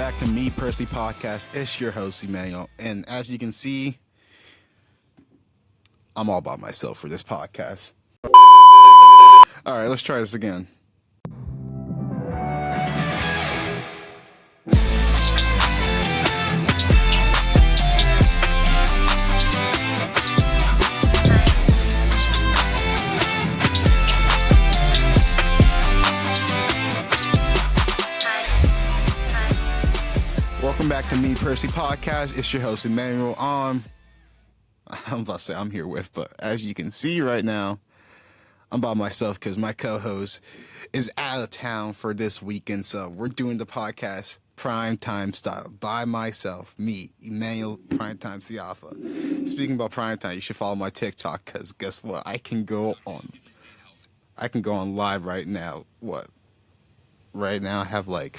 back to Me Personally Podcast. It's your host, Immanuel. And as you can see, I'm all by myself for this podcast. All right, let's try this again. Welcome back to Me Personally Podcast. It's your host, Immanuel. I'm about to say I'm here with, but as you can see right now, I'm by myself because my co-host is out of town for this weekend. So we're doing the podcast prime time style by myself, me, Immanuel, prime time Siafa. Speaking about prime time, you should follow my TikTok because guess what? I can go on live right now. What? Right now I have like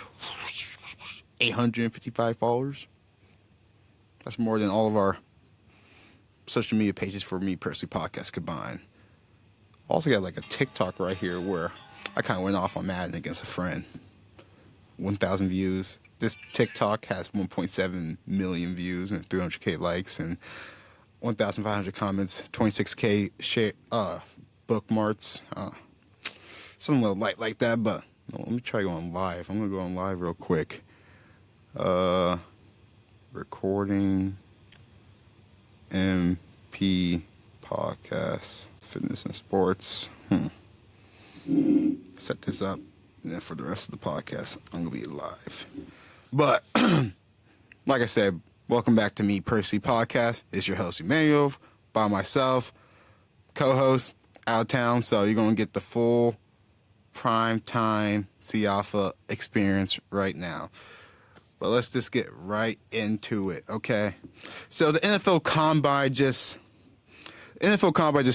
855 followers. That's more than all of our social media pages for Me Personally Podcast combined. Also got like a TikTok right here where I kind of went off on Madden against a friend. 1,000 views. This TikTok has 1.7 million views and 300k likes and 1,500 comments, 26k share, bookmarks, something a little light like that. But let me try going live. I'm gonna go on live real quick. Recording MP podcast, fitness and sports. Set this up, and then for the rest of the podcast, I'm gonna be live. But like I said, welcome back to Me Personally Podcast. It's your host Immanuel, by myself, co-host out of town, so you're gonna get the full prime time Siafa experience right now. But let's just get right into it, okay? So the NFL Combine just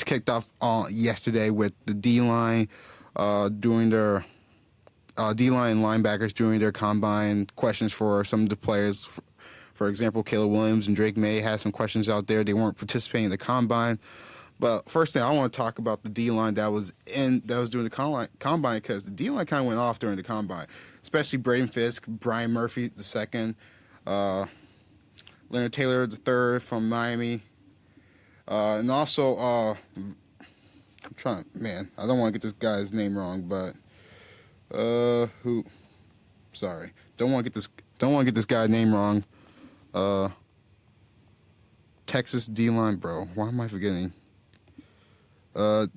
kicked off yesterday with the D-line doing their D-line linebackers doing their combine questions for some of the players. For example, Caleb Williams and Drake May had some questions out there. They weren't participating in the combine. But first thing I want to talk about the D-line that was doing the combine because the D-line kind of went off during the combine. Especially Braden Fisk, Brian Murphy II, Leonard Taylor III from Miami, and also I don't want to get this guy's name wrong, but don't want to get this guy's name wrong. Texas D-line, bro. Why am I forgetting? Tavon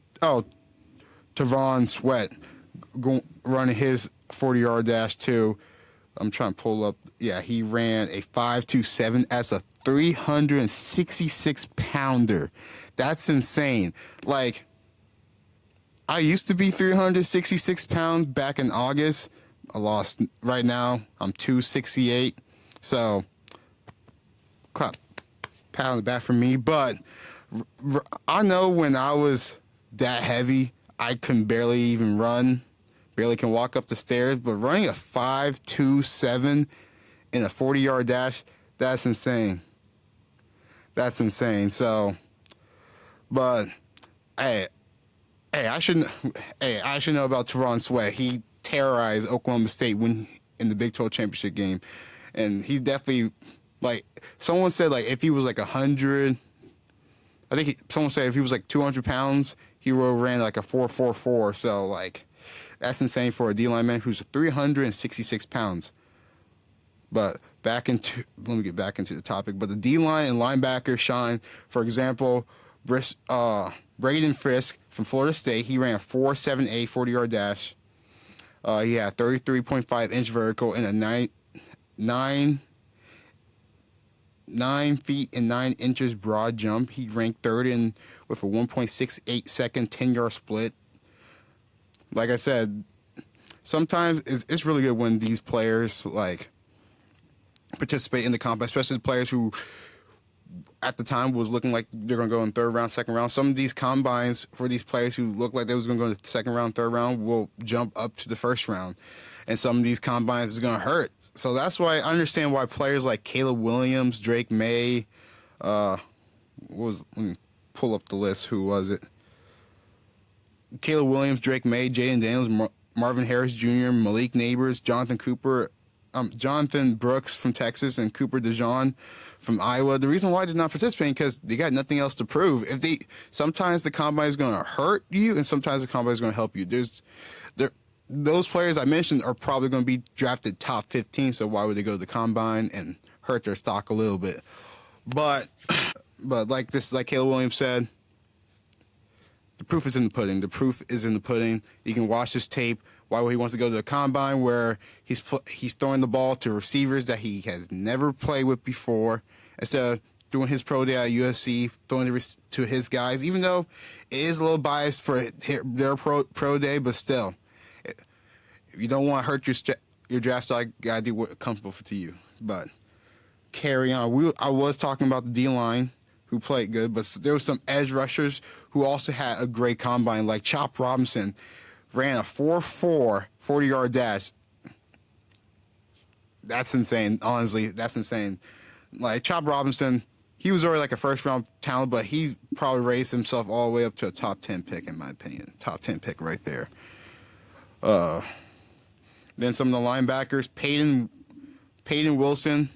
Sweat running his 40-yard dash too. I'm trying to pull up. Yeah, he ran a 5.27 as a 366-pounder. That's insane. Like, I used to be 366 pounds back in August. I lost. Right now, I'm 268. So, pat on the back for me. But I know when I was that heavy, I couldn't barely even run. Barely can walk up the stairs, but running a 5.27 in a 40-yard dash, that's insane. That's insane. So, but I should know about Tavon Sweat. He terrorized Oklahoma State in the Big 12 championship game, and he's definitely like someone said like if he was like 100, someone said if he was like 200 pounds, he would have ran like a 4.44. So like. That's insane for a D-lineman who's 366 pounds. But let me get back into the topic. But the D-line and linebacker shine. For example, Braden Fisk from Florida State, he ran a 4.78 40-yard dash. He had 33.5-inch vertical and a 9 feet and 9 inches broad jump. He ranked third with a 1.68 second 10-yard split. Like I said, sometimes it's really good when these players like participate in the combine, especially the players who at the time was looking like they're going to go in third round, second round. Some of these combines for these players who look like they was going to go in the second round, third round will jump up to the first round. And some of these combines is going to hurt. So that's why I understand why players like Caleb Williams, Drake May, let me pull up the list. Who was it? Caleb Williams, Drake May, Jaden Daniels, Marvin Harris Jr., Malik Neighbors, Jonathan Cooper, Jonathan Brooks from Texas and Cooper DeJean from Iowa. The reason why I did not participate because they got nothing else to prove. Sometimes the combine is going to hurt you, and sometimes the combine is going to help you. Those players I mentioned are probably going to be drafted top 15. So why would they go to the combine and hurt their stock a little bit? But like Caleb Williams said, the proof is in the pudding. The proof is in the pudding. You can watch this tape. Why would he wants to go to the combine where he's throwing the ball to receivers that he has never played with before, instead of doing his pro day at USC, throwing to his guys, even though it is a little biased for their pro day, but still, if you don't want to hurt your draft stock, you got to do what's comfortable to you. But carry on. I was talking about the D-line who played good, but there were some edge rushers who also had a great combine, like Chop Robinson. Ran a 4.4 40-yard dash. That's insane. Honestly, that's insane. Like Chop Robinson, he was already like a first-round talent, but he probably raised himself all the way up to a top 10 pick, in my opinion. Top 10 pick right there. Then some of the linebackers, Peyton Wilson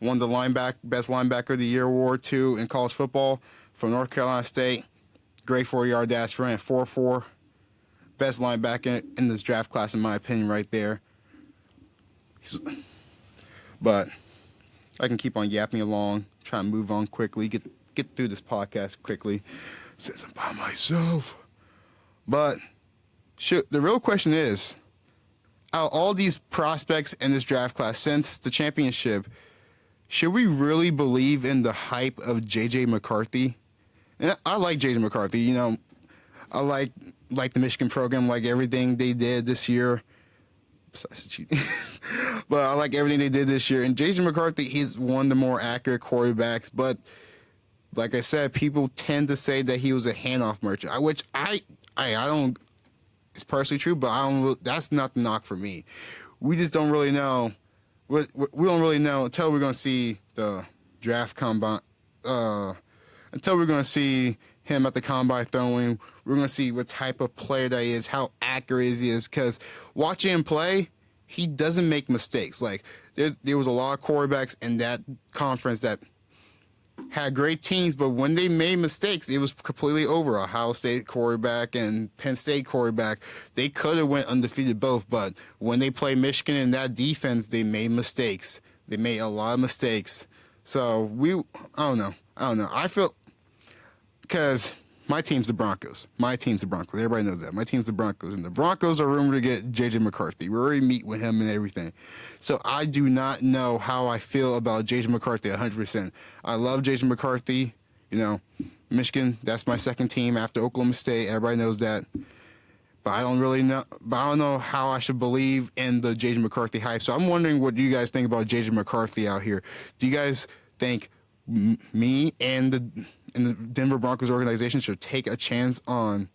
won the best linebacker of the year award too in college football from North Carolina State. Great 40-yard dash, ran 4.4. Best linebacker in this draft class, in my opinion, right there. But I can keep on yapping along, trying to move on quickly, get through this podcast quickly, since I'm by myself. But the real question is, out of all these prospects in this draft class since the championship, should we really believe in the hype of J.J. McCarthy? And I like J.J. McCarthy. You know, I like the Michigan program, like everything they did this year. Besides the cheating. But I like everything they did this year. And J.J. McCarthy, he's one of the more accurate quarterbacks. But like I said, people tend to say that he was a handoff merchant, which I don't. It's personally true, but I don't. That's not the knock for me. We just don't really know. We don't really know until we're going to see the draft combine. Until we're going to see him at the combine throwing, we're going to see what type of player that he is, how accurate he is. Because watching him play, he doesn't make mistakes. Like there was a lot of quarterbacks in that conference that had great teams, but when they made mistakes, it was completely over. Ohio State quarterback and Penn State quarterback, they could have went undefeated both, but when they played Michigan in that defense, they made mistakes. They made a lot of mistakes. So I don't know. I feel, because my team's the Broncos. Everybody knows that. My team's the Broncos, and the Broncos are rumored to get J.J. McCarthy. We already meet with him and everything. So I do not know how I feel about J.J. McCarthy 100%. I love J.J. McCarthy. You know, Michigan, that's my second team after Oklahoma State. Everybody knows that. But I don't really know. But I don't know how I should believe in the J.J. McCarthy hype. So I'm wondering what you guys think about J.J. McCarthy out here. Do you guys think me and the Denver Broncos organization should take a chance on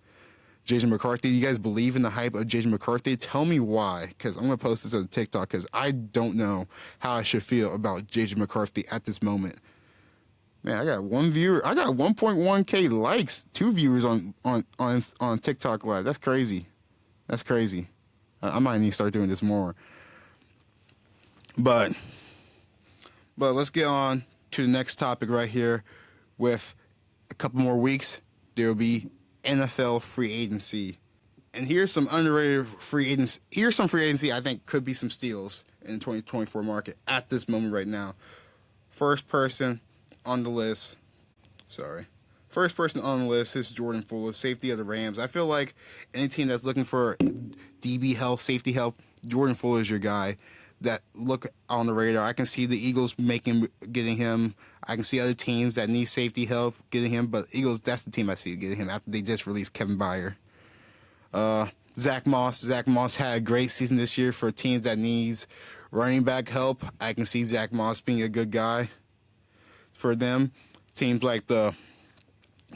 J.J. McCarthy? You guys believe in the hype of J.J. McCarthy? Tell me why, because I'm going to post this on TikTok, because I don't know how I should feel about J.J. McCarthy at this moment. Man, I got one viewer. I got 1.1K likes, 2 viewers on TikTok Live. That's crazy. I might need to start doing this more. But let's get on to the next topic right here. With a couple more weeks, there will be NFL free agency. And here's some underrated free agents. Here's some free agency I think could be some steals in the 2024 market at this moment right now. First person on the list is Jordan Fuller, safety of the Rams. I feel like any team that's looking for DB help, safety help, Jordan Fuller is your guy. That look on the radar. I can see the Eagles getting him. I can see other teams that need safety help getting him, but Eagles, that's the team I see getting him after they just released Kevin Byard. Zach Moss had a great season this year for teams that needs running back help. I can see Zach Moss being a good guy for them. Teams like the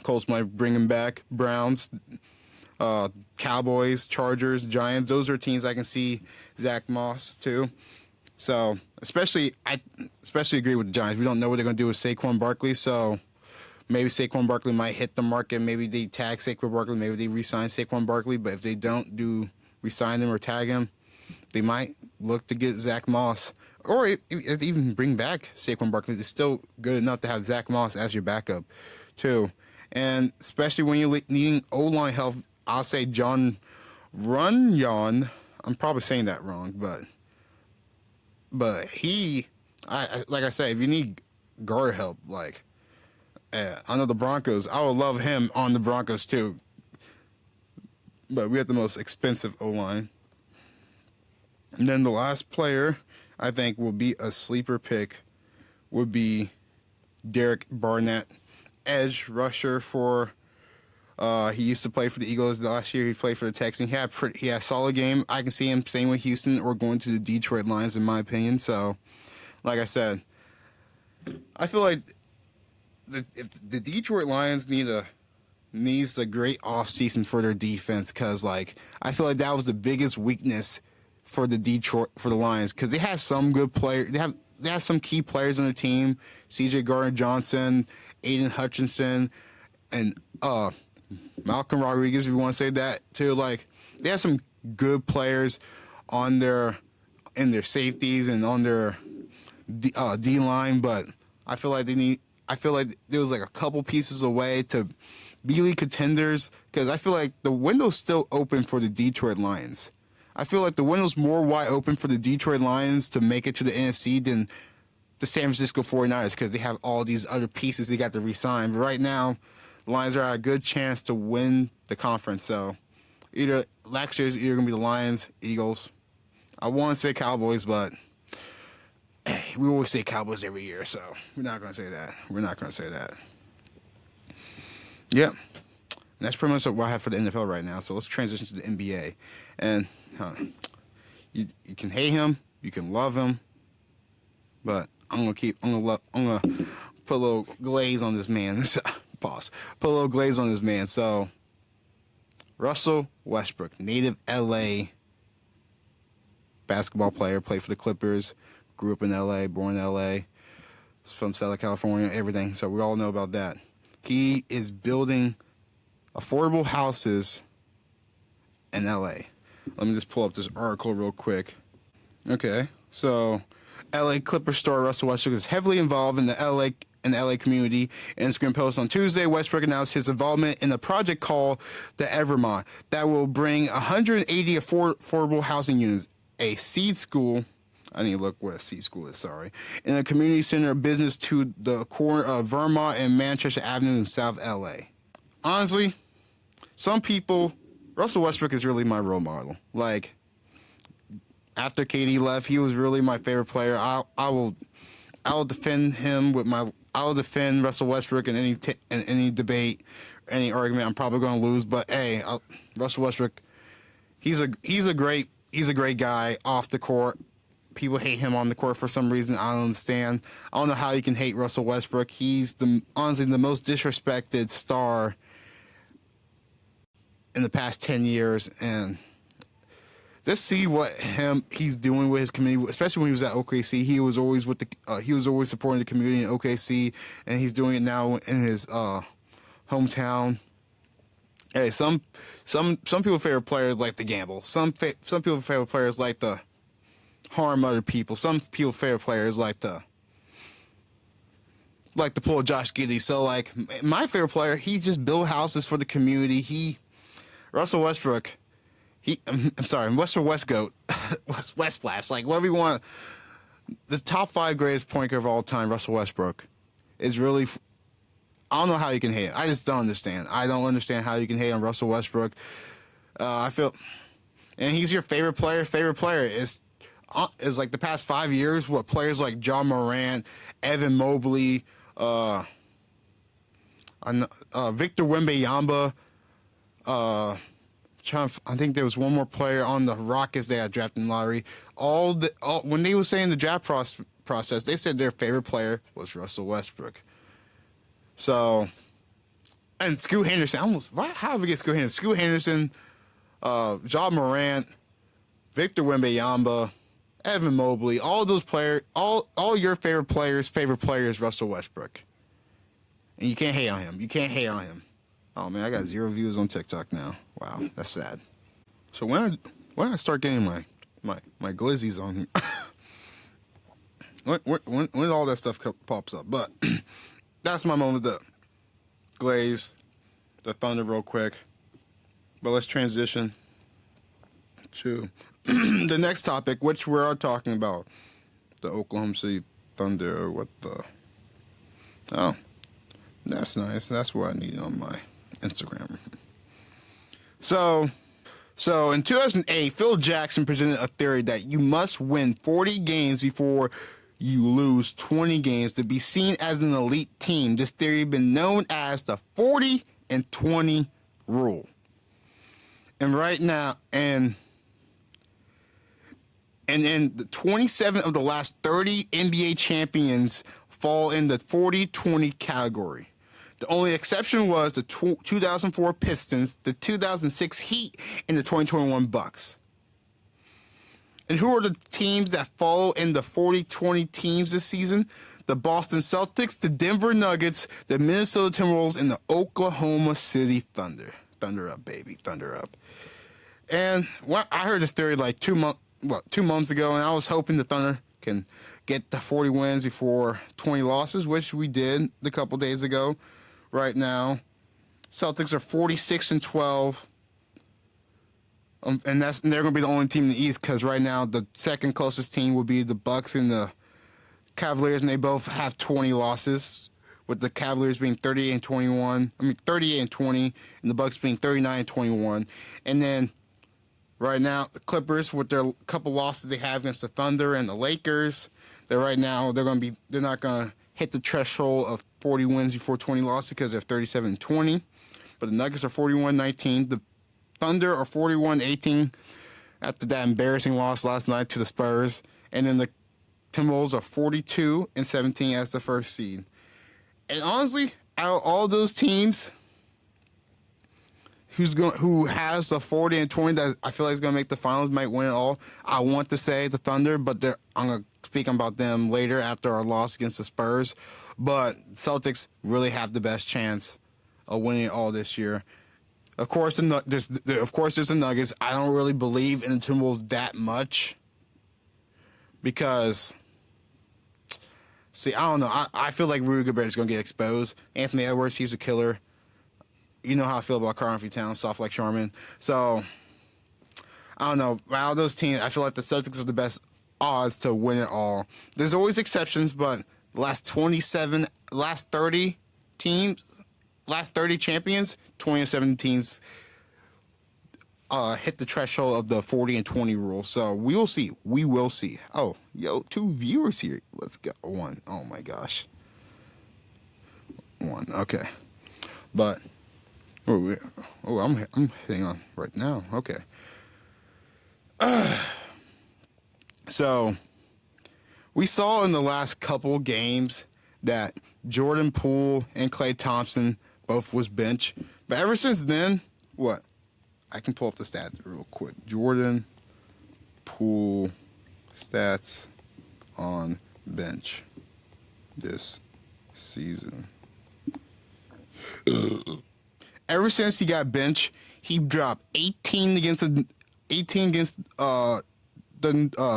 Colts might bring him back. Browns, Cowboys, Chargers, Giants, those are teams I can see Zach Moss too. So I especially agree with the Giants. We don't know what they're going to do with Saquon Barkley, so maybe Saquon Barkley might hit the market. Maybe they tag Saquon Barkley. Maybe they re-sign Saquon Barkley. But if they don't re-sign him or tag him, they might look to get Zach Moss, or even bring back Saquon Barkley. It's still good enough to have Zach Moss as your backup, too. And especially when you're needing O-line help, I'll say John Runyon. I'm probably saying that wrong, but he, like I said, if you need guard help, like I know the Broncos, I would love him on the Broncos too. But we have the most expensive O-line. And then the last player I think will be a sleeper pick would be Derek Barnett, edge rusher for. He used to play for the Eagles. Last year he played for the Texans. He had a solid game. I can see him staying with Houston or going to the Detroit Lions, in my opinion. So, like I said, I feel like if the Detroit Lions needs a great offseason for their defense, because like I feel like that was the biggest weakness for the Lions, because they had some good players. They have some key players on the team: C.J. Gardner-Johnson, Aiden Hutchinson, and Malcolm Rodriguez, if you want to say that too. Like they have some good players in their safeties and on their D line, but I feel like there was like a couple pieces away to be league contenders, because I feel like the window's still open for the Detroit Lions. I feel like the window's more wide open for the Detroit Lions to make it to the NFC than the San Francisco 49ers, because they have all these other pieces they got to re-sign. But right now, the Lions are at a good chance to win the conference. So next year's either going to be the Lions, Eagles. I want to say Cowboys, but we always say Cowboys every year, so we're not going to say that. Yeah. And that's pretty much what I have for the NFL right now. So let's transition to the NBA. And you can hate him, you can love him, but I'm gonna put a little glaze on this man. Pause. Put a little glaze on this man. So Russell Westbrook, native LA basketball player, played for the Clippers, grew up in LA, born in LA, from Southern California, everything. So we all know about that. He is building affordable houses in LA. Let me just pull up this article real quick. Okay, so LA Clippers star Russell Westbrook is heavily involved in the LA community. In a Instagram post on Tuesday, Westbrook announced his involvement in a project called the Evermont that will bring 180 affordable housing units, a seed school. I need to look what a seed school is, sorry. In a community center of business to the corner of Vermont and Manchester Avenue in South LA. Honestly, some people, Russell Westbrook is really my role model. Like, after KD left, he was really my favorite player. I will defend him I will defend Russell Westbrook in any debate, any argument. I'm probably going to lose, but hey, Russell Westbrook, he's a great guy off the court. People hate him on the court for some reason. I don't understand. I don't know how you can hate Russell Westbrook. He's honestly the most disrespected star in the past 10 years, and just see what he's doing with his community, especially when he was at OKC. He was always supporting the community in OKC, and he's doing it now in his hometown. Hey, some people's favorite players like to gamble. Some people's favorite players like to harm other people. Some people's favorite players like to pull a Josh Giddey. So like my favorite player, he just built houses for the community. Russell Westbrook. Russell Westgoat, West Splash, like whatever you want. The top 5 greatest point guard of all time, Russell Westbrook, is really. I don't know how you can hate. I just don't understand. I don't understand how you can hate on Russell Westbrook. I feel, and he's your favorite player. Favorite player is like the past 5 years. What players like John Morant, Evan Mobley, Victor Wembanyama, I think there was one more player on the Rockets they had drafted in the lottery. When they were saying the draft process, they said their favorite player was Russell Westbrook. So, and Scoot Henderson, how did we get Scoot Henderson? Scoot Henderson, John Morant, Victor Wembanyama, Evan Mobley, all those players, all your favorite players, Russell Westbrook. And you can't hate on him. Oh man, I got 0 views on TikTok now. Wow, that's sad. So when I start getting my my glizzy's on here. when all that stuff pops up. But that's my moment. The Glaze, the Thunder, real quick. But let's transition to the next topic, which we are talking about the Oklahoma City Thunder. What the? Oh, that's nice. That's what I need on my Instagram. So in 2008, Phil Jackson presented a theory that you must win 40 games before you lose 20 games to be seen as an elite team. This theory has been known as the 40 and 20 rule. And right now, and the 27 of the last 30 NBA champions fall in the 40-20 category. The only exception was the 2004 Pistons, the 2006 Heat, and the 2021 Bucks. And who are the teams that fall in the 40-20 teams this season? The Boston Celtics, the Denver Nuggets, the Minnesota Timberwolves, and the Oklahoma City Thunder. Thunder up, baby. Thunder up. And I heard this theory like 2 months ago, and I was hoping the Thunder can get the 40 wins before 20 losses, which we did a couple days ago. Right now, Celtics are 46-12, and they're going to be the only team in the East because right now the second closest team will be the Bucks and the Cavaliers, and they both have 20 losses, with the Cavaliers being 38-20, and the Bucks being 39-21, and then right now the Clippers with their couple losses they have against the Thunder and the Lakers, they're not going to hit the threshold of 40 wins before 20 losses because they're 37-20. But the Nuggets are 41-19. The Thunder are 41-18 after that embarrassing loss last night to the Spurs. And then the Timberwolves are 42-17 as the first seed. And honestly, out of all those teams, who has the 40 and 20 that I feel like is going to make the finals, might win it all, I want to say the Thunder, but I'm going to speak about them later after our loss against the Spurs. But Celtics really have the best chance of winning it all this year. Of course, there's the Nuggets. I don't really believe in the Timberwolves that much because, see, I don't know. I feel like Rudy Gobert is going to get exposed. Anthony Edwards, he's a killer. You know how I feel about Karl-Anthony Towns, soft like Charmin. So, I don't know. Out of those teams, I feel like the Celtics are the best odds to win it all. There's always exceptions, but last 30 champions, 27 teams hit the threshold of the 40 and 20 rule. So we will see. Oh, 2 viewers here. Let's go. 1. Oh my gosh. 1. Okay. But I'm hitting on right now. Okay. So we saw in the last couple games that Jordan Poole and Klay Thompson both was bench. But ever since then, what? I can pull up the stats real quick. Jordan Poole stats on bench this season. Ever since he got benched, he dropped 18 against the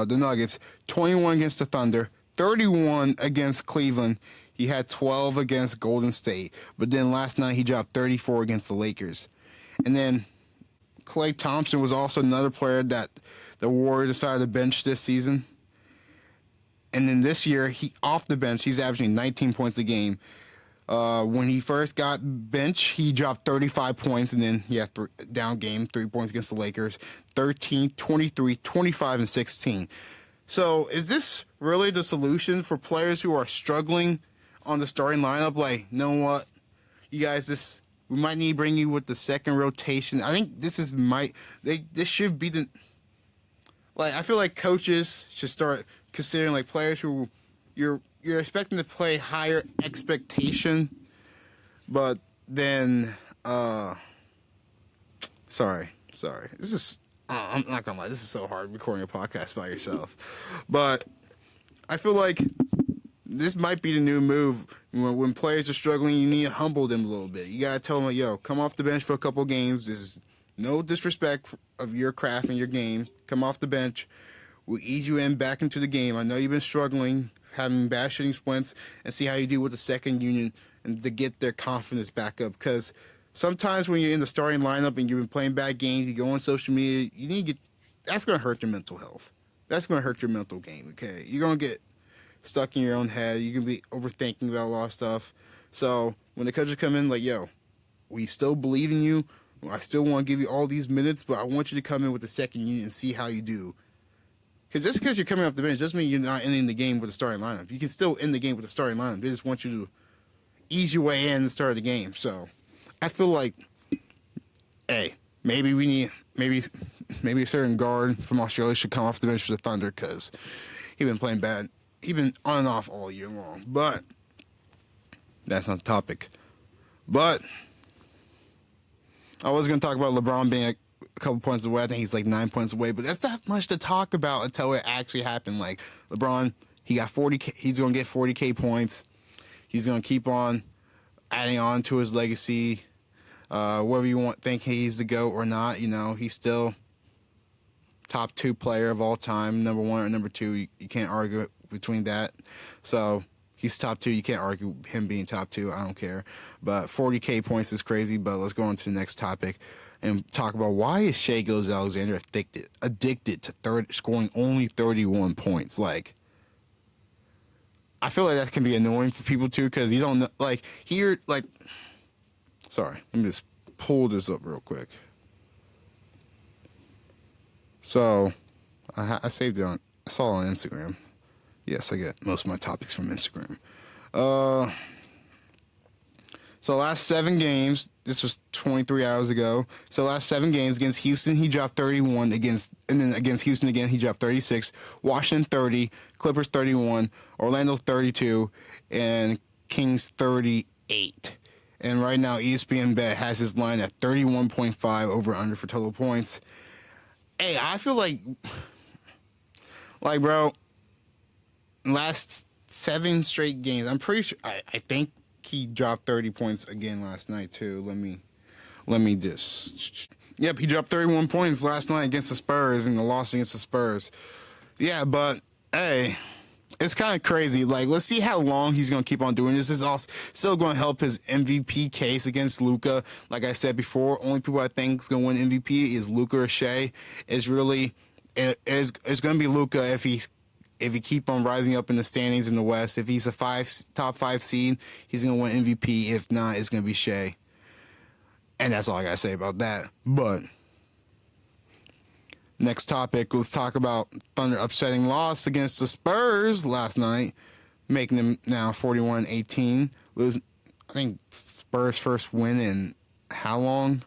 Nuggets, 21 against the Thunder, 31 against Cleveland. He had 12 against Golden State. But then last night he dropped 34 against the Lakers. And then Klay Thompson was also another player that the Warriors decided to bench this season. And then this year, off the bench, he's averaging 19 points a game. When he first got benched, he dropped 35 points, and then he had down game, 3 points against the Lakers, 13, 23, 25, and 16. So is this really the solution for players who are struggling on the starting lineup? Like, you know what? You guys, we might need to bring you with the second rotation. I think this should be I feel like coaches should start considering like players who you're expecting to play higher expectation, but then sorry. This is I'm not gonna lie, this is so hard recording a podcast by yourself. But I feel like this might be the new move. When players are struggling, you need to humble them a little bit. You gotta tell them, like, yo, come off the bench for a couple games. This is no disrespect of your craft and your game. Come off the bench. We'll ease you in back into the game. I know you've been struggling, having bad shooting splints, and see how you do with the second unit and to get their confidence back up. Because sometimes when you're in the starting lineup and you've been playing bad games, you go on social media, you need to get, that's going to hurt your mental health. That's going to hurt your mental game, okay? You're going to get stuck in your own head. You can be overthinking about a lot of stuff. So when the coaches come in, like, yo, we still believe in you. I still want to give you all these minutes, but I want you to come in with the second unit and see how you do. Because just because you're coming off the bench doesn't mean you're not ending the game with a starting lineup. You can still end the game with a starting lineup. They just want you to ease your way in and start the game. So I feel like, hey, maybe we need maybe a certain guard from Australia should come off the bench for the Thunder because he's been playing bad. He's been on and off all year long. But that's not the topic. But I was going to talk about LeBron being a couple points away. I think he's like 9 points away, but that's not much to talk about until it actually happened. Like LeBron, he got 40K. He's going to get 40K points. He's going to keep on adding on to his legacy. Whether you think he's the GOAT or not, you know, he's still top 2 player of all time, number 1 or number 2. You can't argue between that. So he's top 2. You can't argue him being top 2. I don't care. But 40K points is crazy. But let's go on to the next topic and talk about why is Shai Gilgeous-Alexander addicted to scoring only 31 points. Like, I feel like that can be annoying for people too because you don't know. Like here, like, sorry, let me just pull this up real quick. So, I saved it on. I saw it on Instagram. Yes, I get most of my topics from Instagram. So last 7 games, this was 23 hours ago. So last 7 games against Houston, he dropped 31 and then against Houston again, he dropped 36. Washington 30, Clippers 31, Orlando 32, and Kings 38. And right now, ESPN Bet has his line at 31.5 over under for total points. Hey, I feel like, bro, last 7 straight games, I'm pretty sure, I think he dropped 30 points again last night, too. Let me just, yep, he dropped 31 points last night against the Spurs in the loss against the Spurs. Yeah, but, hey, it's kind of crazy. Like, let's see how long he's going to keep on doing this. This is also still going to help his MVP case against Luka. Like I said before, only people I think is going to win MVP is Luka or Shai. It's going to be Luka if he keep on rising up in the standings in the West. If he's a top 5 seed, he's going to win MVP. If not, it's going to be Shai. And that's all I got to say about that. But next topic, let's talk about Thunder upsetting loss against the Spurs last night, making them now 41-18. I think Spurs' first win in how long?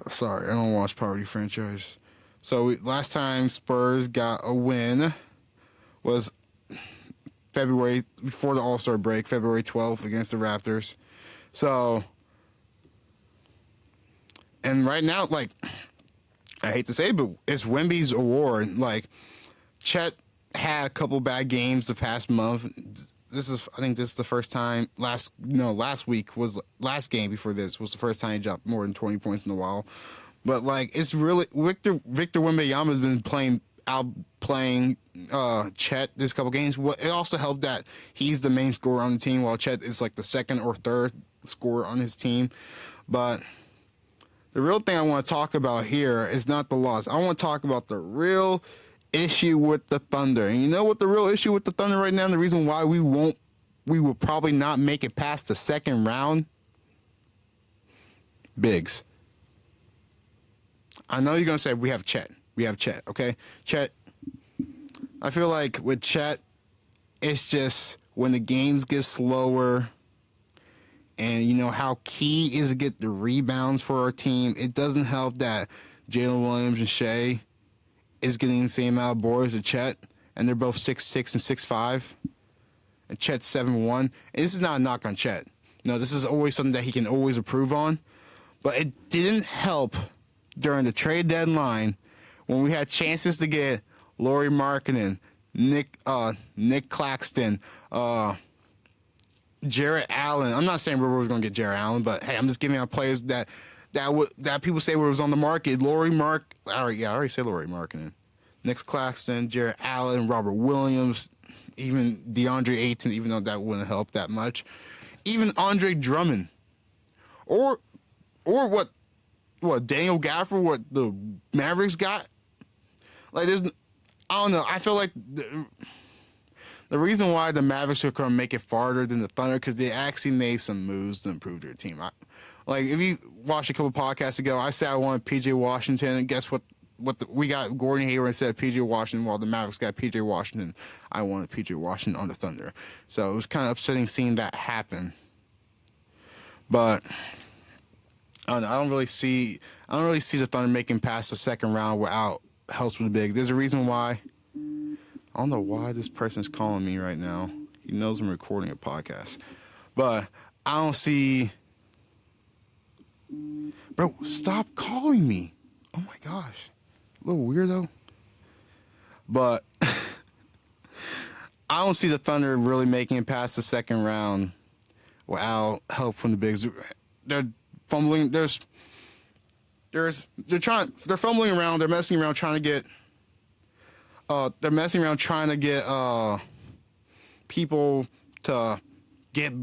Sorry, I don't watch Poverty Franchise. So last time Spurs got a win was February, before the All-Star break, February 12th against the Raptors. So, and right now, like, I hate to say it, but it's Wemby's award. Like, Chet had a couple bad games the past month. I think this is the first time, last game before this was the first time he dropped more than 20 points in a while. But, like, it's really, Victor Wembanyama has been outplaying Chet this couple games. It also helped that he's the main scorer on the team, while Chet is, like, the second or third scorer on his team. But the real thing I want to talk about here is not the loss. I want to talk about the real issue with the Thunder. And you know what the real issue with the Thunder right now, and the reason why we will probably not make it past the second round? Bigs. I know you're going to say we have Chet. Okay? Chet. I feel like with Chet, it's just when the games get slower and you know how key is to get the rebounds for our team, it doesn't help that Jalen Williams and Shai is getting the same amount of boards as Chet, and they're both 6'6" and 6'5", and Chet's 7'1". And this is not a knock on Chet. No, this is always something that he can always improve on. But it didn't help during the trade deadline when we had chances to get Lauri Markkanen, Nick Claxton, Jarrett Allen. I'm not saying we were going to get Jarrett Allen, but hey, I'm just giving out players that people say was on the market. I already said Lauri Markkanen. Nick Claxton, Jared Allen, Robert Williams, even DeAndre Ayton, even though that wouldn't help that much. Even Andre Drummond. Or what Daniel Gafford, what the Mavericks got? Like, I don't know. I feel like the reason why the Mavericks are going to make it farther than the Thunder, because they actually made some moves to improve their team. Like, if you watched a couple podcasts ago, I said I wanted P.J. Washington, and guess what? We got Gordon Hayward instead of P.J. Washington, while the Mavericks got P.J. Washington. I wanted P.J. Washington on the Thunder. So it was kind of upsetting seeing that happen. But I don't know. I don't really see the Thunder making past the second round without helps with the big. There's a reason why. I don't know why this person's calling me right now. He knows I'm recording a podcast. But I don't see... Bro, stop calling me. Oh my gosh. Little weirdo. But I don't see the Thunder really making it past the second round without help from the bigs. They're fumbling. They're fumbling around. They're messing around trying to get. People to get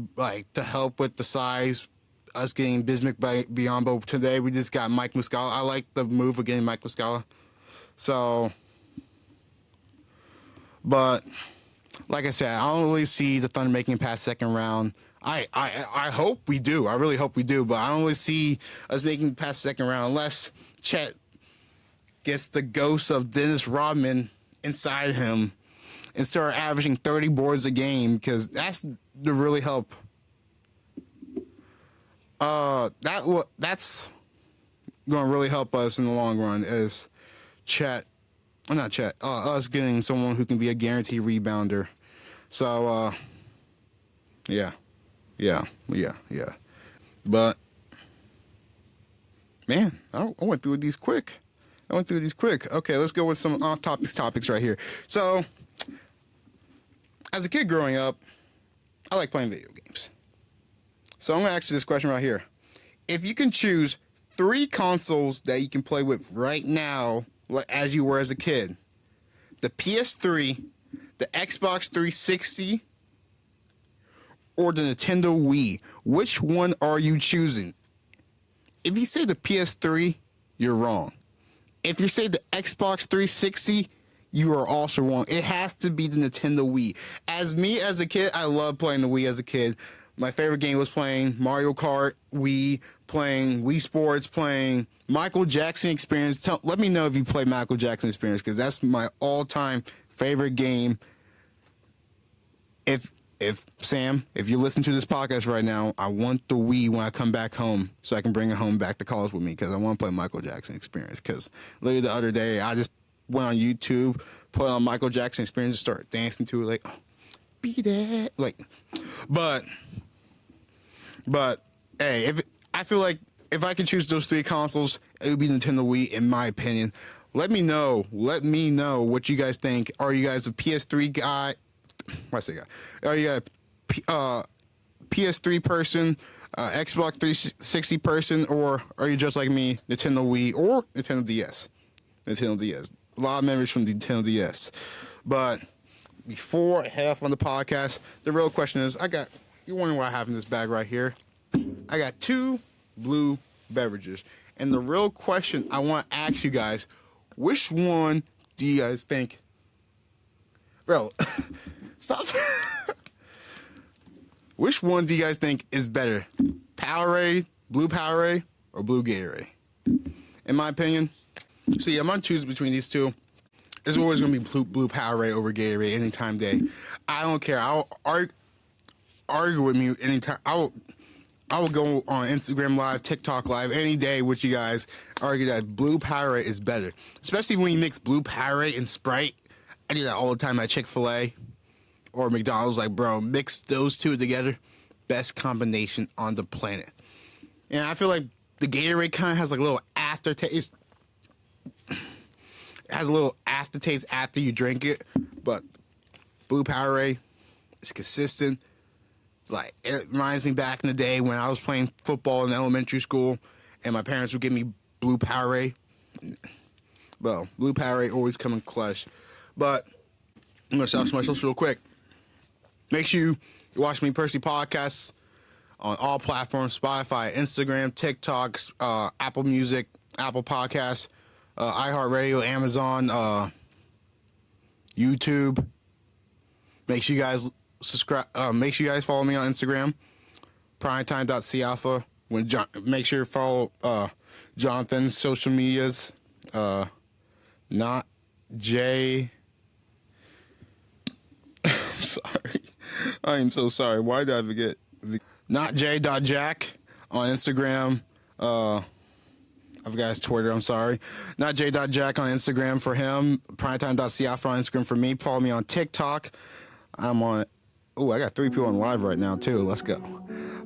to help with the size. Us getting Bismack by Biyombo today. We just got Mike Muscala. I like the move of getting Mike Muscala. So, but like I said, I don't really see the Thunder making it past second round. I hope we do. I really hope we do. But I don't really see us making it past second round unless Chet gets the ghost of Dennis Rodman inside him and start averaging 30 boards a game, because that's to really help. That's going to really help us in the long run is us getting someone who can be a guaranteed rebounder. So, yeah. But, man, I went through these quick. Okay, let's go with some off-topic topics right here. So, as a kid growing up, I like playing video games. So I'm going to ask you this question right here. If you can choose 3 consoles that you can play with right now, as you were as a kid, the PS3, the Xbox 360, or the Nintendo Wii, which one are you choosing? If you say the PS3, you're wrong. If you say the Xbox 360, you are also wrong. It has to be the Nintendo Wii. As a kid, I loved playing the Wii as a kid. My favorite game was playing Mario Kart, Wii, playing Wii Sports, playing Michael Jackson Experience. Let me know if you play Michael Jackson Experience, because that's my all-time favorite game. If Sam, if you listen to this podcast right now, I want the Wii when I come back home so I can bring it home back to college with me, because I want to play Michael Jackson Experience. Because literally the other day, I just went on YouTube, put on Michael Jackson Experience, and started dancing to it like, oh, be that. But hey, I feel like if I could choose those 3 consoles, it would be Nintendo Wii, in my opinion. Let me know what you guys think. Are you guys a PS3 guy? What I say guy? Are you a PS3 person, Xbox 360 person, or are you just like me, Nintendo Wii or Nintendo DS? Nintendo DS. A lot of memories from the Nintendo DS. But before I head off on the podcast, the real question is, you're wondering what I have in this bag right here. I got 2 blue beverages. And the real question I want to ask you guys, which one do you guys think? Bro, stop. Which one do you guys think is better? Powerade, blue Powerade, or blue Gatorade? In my opinion, see, I'm going to choose between these two. It's always going to be blue Powerade over Gatorade any time day. I don't care. I'll argue with me anytime. I will go on Instagram Live, TikTok Live, any day with you guys, argue that blue Powerade is better. Especially when you mix blue Powerade and Sprite. I do that all the time at Chick-fil-A or McDonald's. Like, bro, mix those two together. Best combination on the planet. And I feel like the Gatorade kind of has like a little aftertaste. It has a little aftertaste after you drink it. But blue Powerade is consistent. Like, it reminds me back in the day when I was playing football in elementary school and my parents would give me blue Powerade. Well, Blue Powerade always come in clutch. But I'm going to shout out my social real quick. Make sure you watch me personally podcasts on all platforms, Spotify, Instagram, TikTok, Apple Music, Apple Podcasts, iHeartRadio, Amazon, YouTube. Make sure you guys subscribe. Make sure you guys follow me on Instagram, primetime.calpha. Make sure you follow Jonathan's social medias. Not Jay. I'm sorry. I am so sorry. Why did I forget? Not J.Jack on Instagram. I forgot his Twitter. I'm sorry. Not J.Jack on Instagram for him. Primetime.calpha on Instagram for me. Follow me on TikTok. I'm on. Oh, I got 3 people on live right now too. Let's go.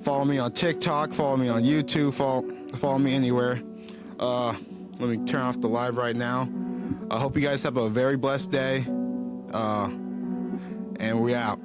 Follow me on TikTok. Follow me on YouTube. Follow me anywhere. Let me turn off the live right now. I hope you guys have a very blessed day. And we out.